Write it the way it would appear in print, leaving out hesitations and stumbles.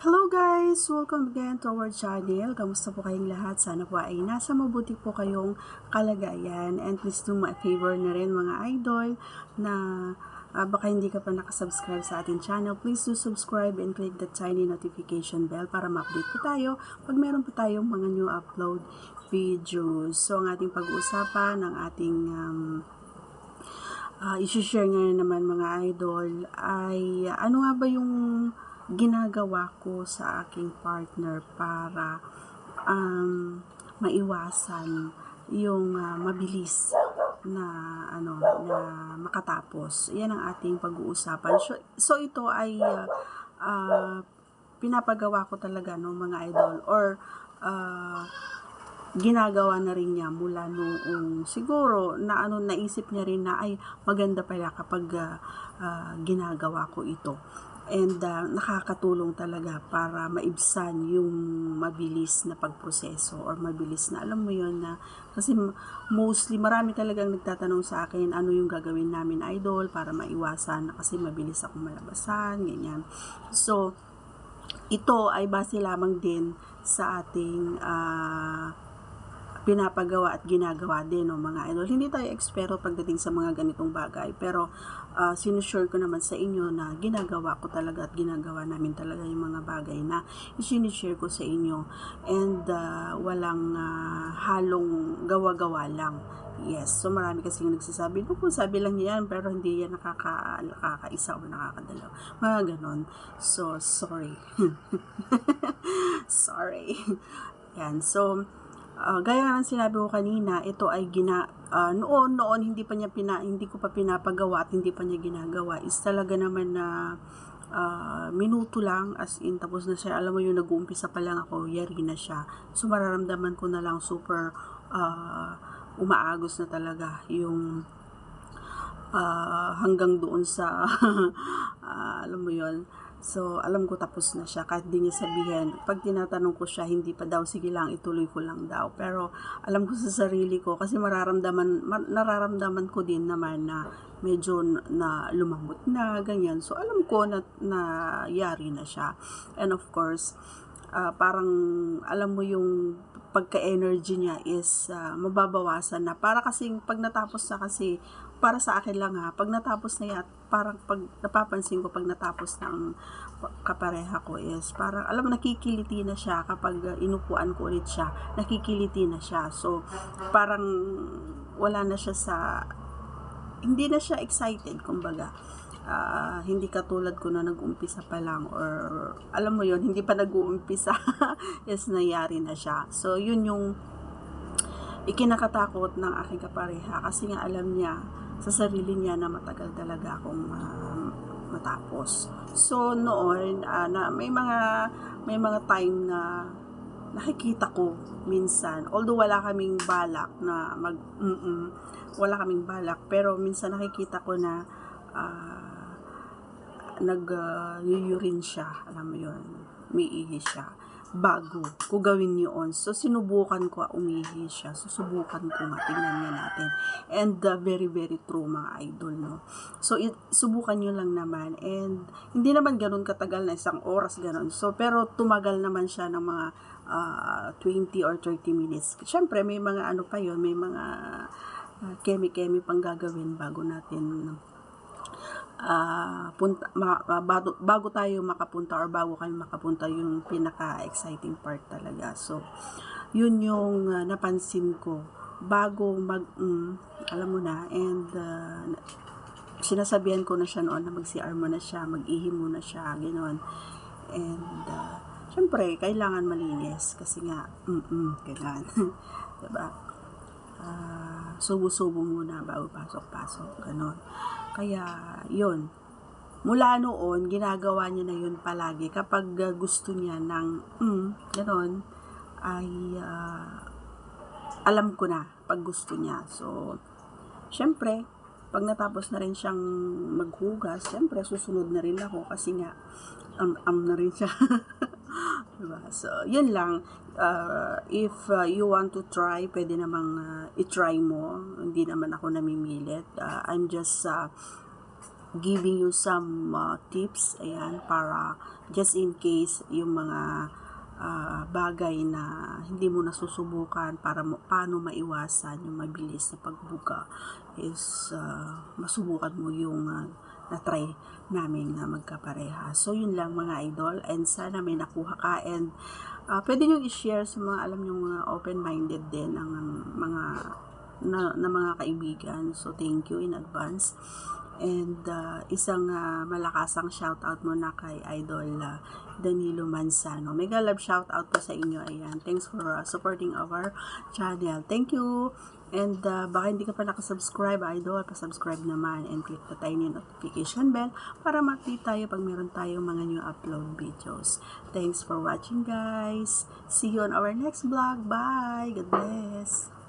Hello guys! Welcome again to our channel. Kamusta po kayong lahat? Sana po ay nasa mabuti po kayong kalagayan. And please do my favor na rin mga idol na baka hindi ka pa nakasubscribe sa ating channel. Please do subscribe and click the tiny notification bell para ma-update po tayo pag meron po tayong mga new upload videos. So ang ating pag-uusapan ng ating isi-share ngayon naman mga idol ay ano nga ba yung ginagawa ko sa aking partner para maiwasan yung mabilis na na makatapos. Yan ang ating pag-uusapan. So ito ay pinapagawa ko talaga no mga idol, or ginagawa na rin niya mula noong siguro na naisip niya rin na ay maganda pala kapag ginagawa ko ito. And nakakatulong talaga para maibsan yung mabilis na pagproseso or mabilis na, alam mo yon na, kasi mostly marami talagang nagtatanong sa akin ano yung gagawin namin idol para maiwasan, kasi mabilis akong malabasan, ganyan. So, ito ay base lamang din sa ating pinapagawa at ginagawa din no mga idol. Hindi tayo eksperto pagdating sa mga ganitong bagay, pero sinusure ko naman sa inyo na ginagawa ko talaga at ginagawa namin talaga yung mga bagay na isinishare ko sa inyo, and walang halong gawa-gawa lang. Yes, so marami kasi nagsasabi, sabi lang yan, pero hindi yan nakakaisa o nakakadalaw. Mga ganon. So, sorry. Sorry. Yan, so, gaya ng sinabi ko kanina, ito ay noon hindi ko pa pinapagawa at hindi pa niya ginagawa, is talaga naman na minuto lang, as in tapos na siya. Alam mo yung nag-uumpisa pa lang ako, yari na siya. So mararamdaman ko na lang super umaagos na talaga yung hanggang doon sa alam mo yon. So, alam ko tapos na siya, kahit di niya sabihin. Pag tinatanong ko siya, hindi pa daw, sige lang, ituloy ko lang daw. Pero, alam ko sa sarili ko, kasi nararamdaman ko din naman na medyo na lumambot na, ganyan. So, alam ko na yari na siya. And of course, parang, alam mo yung pagka-energy niya is mababawasan na. Para kasing, pag natapos na kasi, para sa akin lang pag natapos na yan, parang pag napapansin ko pag natapos ng kapareha ko is parang alam mo nakikiliti na siya kapag inupuan ko ulit siya, nakikiliti na siya. So parang wala na siya hindi na siya excited, kumbaga. Hindi katulad ko na nag-uumpisa pa lang, or alam mo yon, hindi pa nag-uumpisa is nangyari na siya. So yun yung ikinakatakot ng aking kapareha, kasi nga alam niya sa sarili niya na matagal talaga akong matapos. So noon na may mga time na nakikita ko minsan, although wala kaming balak na wala kaming balak, pero minsan nakikita ko na nag-urine siya, alam mo yun, umiihi siya bago ko gawin yun. So, sinubukan ko, umihi siya. So, subukan ko nga, tingnan nga natin. And very, very true mga idol, no? So, subukan nyo lang naman. And, hindi naman ganun katagal na isang oras, ganun. So, pero tumagal naman siya ng mga 20 or 30 minutes. Siyempre, may mga ano pa yun, may mga kemi-kemi pang gagawin bago natin bago tayo makapunta, or bago kayo makapunta yung pinaka-exciting part talaga. So, yun yung napansin ko bago alam mo na, and sinasabihan ko na siya noon na mag-CR mo na siya, mag-ihi mo na siya, gano'n. And syempre, kailangan malinis kasi nga kailangan diba? Subo-subo muna bago pasok-pasok, gano'n. Kaya, yun. Mula noon, ginagawa niya na yun palagi. Kapag gusto niya ng, gano'n, ay, alam ko na, pag gusto niya. So, syempre, pag natapos na rin siyang maghugas, syempre, susunod na rin ako kasi nga, na rin siya. Diba? So, yun lang. If you want to try, pwede namang i-try mo. Hindi naman ako namimilit. I'm just giving you some tips, ayan, para just in case yung mga bagay na hindi mo nasusubukan para paano maiwasan yung mabilis na pagbuka is masubukan mo yung na-try namin na magkapareha. So, yun lang mga idol, and sana may nakuha ka, and pwede nyo i-share sa mga alam nyo mga open-minded din ang mga na mga kaibigan. So, thank you in advance. And isang malakasang shoutout muna kay Idol Danilo Manzano. Mega love shoutout po sa inyo. Ayan. Thanks for supporting our channel. Thank you. And baka hindi ka pa nakasubscribe, Idol, pa-subscribe naman and click the tiny notification bell para ma-update tayo pag meron tayong mga new upload videos. Thanks for watching, guys. See you on our next vlog. Bye. God bless.